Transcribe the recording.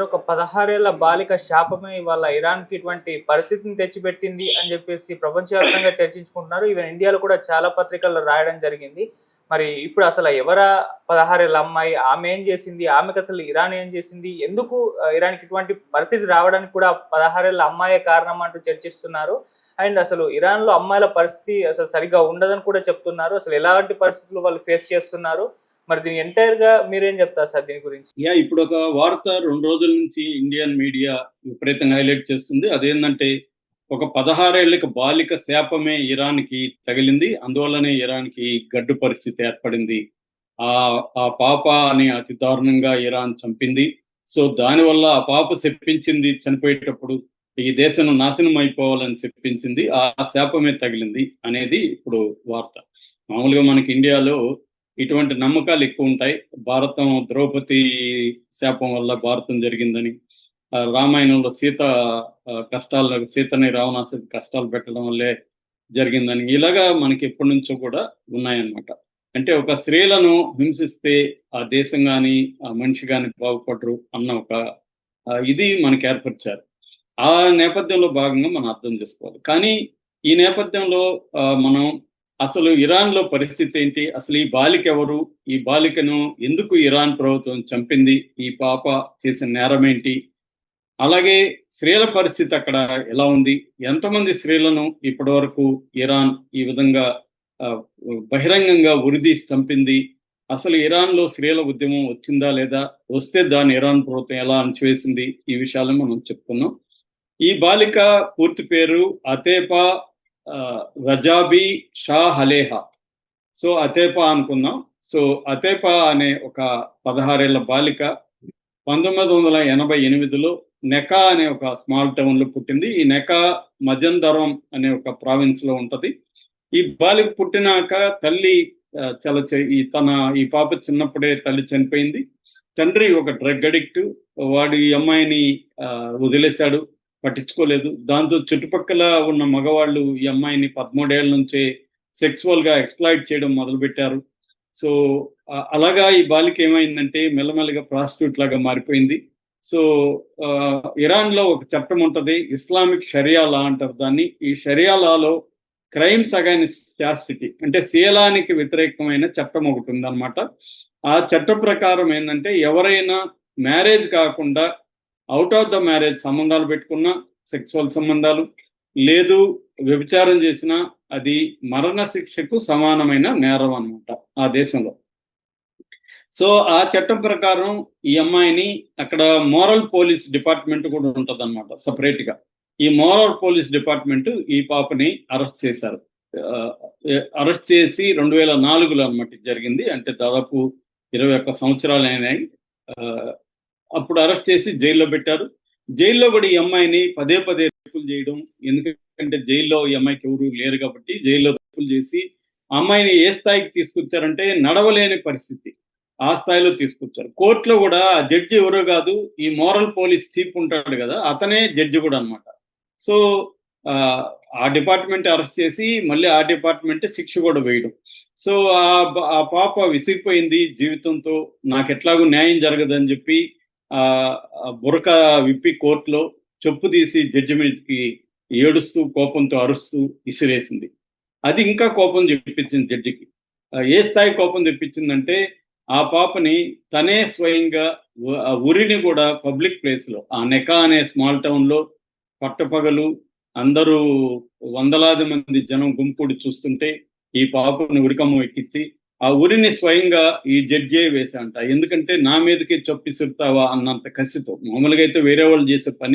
ఒక 16 ఏళ్ల బాలిక శాపమే ఇవాళ ఇరాన్‌కి ఇటువంటి పరిస్థితిని తెచ్చిపెట్టింది అని జెప్పేసి ప్రపంచవ్యాప్తంగా చర్చించుకుంటున్నారు. ఈవెన్ ఇండియాలో కూడా చాలా పత్రికల్లో రాయడం జరిగింది. మరి ఇప్పుడు అసలు ఎవరా 16 ఏళ్ల అమ్మాయి? ఆమె ఏం జేసింది? ఆమెకసలు ఇరాన్ ఏం జేసింది? ఎందుకు ఇరాన్‌కి ఇటువంటి పరిస్థితి రావడానికి కూడా 16 ఏళ్ల అమ్మాయే కారణం అంటూ చర్చిస్తున్నారు. అండ్ అసలు ఇరాన్‌లో అమ్మాయిల పరిస్థితి అసలు సరిగ్గా ఉండదని కూడా చెప్తున్నారు. అసలు ఎలాంటి పరిస్థితులు వాళ్ళు ఫేస్ చేస్తున్నారు? మరి దీని ఎంటైర్‌గా మీరేం జెప్తారు సార్ దీని గురించి? ఇప్పుడొక వార్త 2 రోజుల నుంచి ఇండియన్ మీడియా విపరీతంగా హైలైట్ చేస్తుంది. అదేందంటే, ఒక 16 ఏళ్లకి బాలిక శాపమే ఇరాన్‌కి తగిలింది. అందువల్లనే ఇరాన్‌కి గడ్డు పరిస్థితి ఏర్పడింది. ఆ పాపని అతి దారుణంగా ఇరాన్ చంపింది. సో, దానివల్ల ఆ పాప శపించింది చనిపోయేటప్పుడు, ఈ దేశం నాశనం అయిపోవాలని శపించింది. ఆ శాపమే తగిలింది అనేది ఇప్పుడు వార్త. మామూలుగా మనకి ఇండియాలో ఇటువంటి నమ్మకాలు ఎక్కువుంటాయి. భారతం ద్రౌపది శాపం వల్ల భారతం జరిగిందని, రామాయణంలో సీతని రావణాసురుడు కష్టాలు పెట్టడం వల్లే జరిగిందని, ఇలాగా మనకి ఎప్పటినుంచో కూడా ఉన్నాయన్నమాట. అంటే ఒక స్త్రీలను హింసిస్తే ఆ దేశం గాని, ఆ మనిషి గాని బాగుపడరు అన్న ఒక ఇది మనకి ఏర్పరిచారు. ఆ నేపథ్యంలో భాగంగా మనం అర్థం చేసుకోవాలి. కానీ ఈ నేపథ్యంలో మనం అసలు ఇరాన్‌లో పరిస్థితి ఏంటి? అసలు ఈ బాలిక ఎవరు? ఈ బాలికను ఎందుకు ఇరాన్ ప్రభుత్వం చంపింది? ఈ పాప చేసిన నేరం ఏంటి? అలాగే స్త్రీల పరిస్థితి అక్కడ ఎలా ఉంది? ఎంతమంది స్త్రీలను ఇప్పటివరకు ఇరాన్ ఈ విధంగా ఆహ్, బహిరంగంగా ఉరిదీసి చంపింది? అసలు ఇరాన్‌లో స్త్రీల ఉద్యమం వచ్చిందా లేదా? వస్తే దాన్ని ఇరాన్ ప్రభుత్వం ఎలా అణచివేసింది? ఈ విషయాలను మనం చెప్పుకున్నాం. ఈ బాలిక పూర్తి పేరు అతేపా రజాబీ షా హలేహా. సో, అతేపా అనుకుందాం. సో, అతేపా అనే ఒక 16 ఏళ్ల బాలిక 1988లో నెకా అనే ఒక స్మాల్ టౌన్‌లో పుట్టింది. ఈ నెకా మజందరం అనే ఒక ప్రావిన్స్‌లో ఉంటది. ఈ బాలిక పుట్టినాక తల్లి చాలా ఈ పాప చిన్నప్పుడే తల్లి చనిపోయింది. తండ్రి ఒక డ్రగ్ అడిక్ట్. వాడు ఈ అమ్మాయిని వదిలేశాడు. పట్టించుకోలేదు. దాంతో చుట్టుపక్కల ఉన్న మగవాళ్ళు ఈ అమ్మాయిని 13 ఏళ్ల నుంచే సెక్సువల్‌గా ఎక్స్‌ప్లాయిట్ చేయడం మొదలుపెట్టారు. సో, అలాగా ఈ బాలిక ఏమైందంటే మెల్లమెల్లగా ప్రాస్టిట్యూట్ లాగా మారిపోయింది. సో, ఇరాన్‌లో ఒక చట్టం ఉంటది. ఇస్లామిక్ షరియా లా అంటారు దాన్ని. ఈ షరియా లాలో క్రైమ్స్ అగైన్స్ట్ చాస్టిటీ అంటే శీలానికి వ్యతిరేకమైన చట్టం ఒకటుందన్నమాట. ఆ చట్టం ప్రకారం ఏందంటే, ఎవరైనా మ్యారేజ్ కాకుండా ఔట్ ఆఫ్ ద మ్యారేజ్ సంబంధాలు పెట్టుకున్నా, సెక్సువల్ సంబంధాలు, లేదు వ్యభిచారం చేసినా అది మరణ శిక్షకు సమానమైన నేరం అన్నమాట ఆ దేశంలో. సో, ఆ చట్టం ప్రకారం ఈ అమ్మాయిని అక్కడ మోరల్ పోలీస్ డిపార్ట్మెంట్ కూడా ఉంటదన్నమాట సెపరేట్‌గా. ఈ మోరల్ పోలీస్ డిపార్ట్మెంట్ ఈ పాపని అరెస్ట్ చేశారు. ఆహ్, అరెస్ట్ చేసి 2004లో అన్నమాట ఇది జరిగింది. అంటే దాదాపు 21 సంవత్సరాలయినాయి. ఆహ్, అప్పుడు అరెస్ట్ చేసి జైల్లో పెట్టారు. జైల్లో కూడా ఈ అమ్మాయిని పదే పదే రేపులు చేయడం. ఎందుకంటే జైల్లో ఈ అమ్మాయికి ఎవరు లేరు కాబట్టి జైల్లో రేపులు చేసి ఆ అమ్మాయిని ఏ స్థాయికి తీసుకొచ్చారంటే నడవలేని పరిస్థితి. ఆ స్థాయిలో తీసుకొచ్చారు. కోర్టులో కూడా ఆ జడ్జి ఎవరో కాదు, ఈ మోరల్ పోలీస్ చీఫ్ ఉంటాడు కదా, అతనే జడ్జి కూడా అన్నమాట. సో, ఆ డిపార్ట్మెంట్ అరెస్ట్ చేసి మళ్ళీ ఆ డిపార్ట్మెంట్ శిక్ష కూడా వేయడం. సో, ఆ పాప విసిగిపోయింది జీవితంతో. నాకెట్లాగూ న్యాయం జరగదని చెప్పి బురకా విప్పి కోర్టులో చెప్పు తీసి జడ్జి మీదకి ఏడుస్తూ, కోపంతో అరుస్తూ ఇసిరేసింది. అది ఇంకా కోపం తెప్పించింది జడ్జికి. ఏ స్థాయి కోపం తెప్పించిందంటే, ఆ పాపని తనే స్వయంగా ఉరిని కూడా పబ్లిక్ ప్లేస్‌లో ఆ నెకా అనే స్మాల్ టౌన్‌లో పట్టపగలు అందరూ వందలాది మంది జనం గుంపుడి చూస్తుంటే ఈ పాపని ఉరికమ్మ ఎక్కించి ఆ ఉరిని స్వయంగా ఈ జడ్జే వేశాడంట. ఎందుకంటే నా మీదకి చొప్పిసిరుతావా అన్నంత కసితో. మామూలుగా అయితే వేరే వాళ్ళు చేసే పని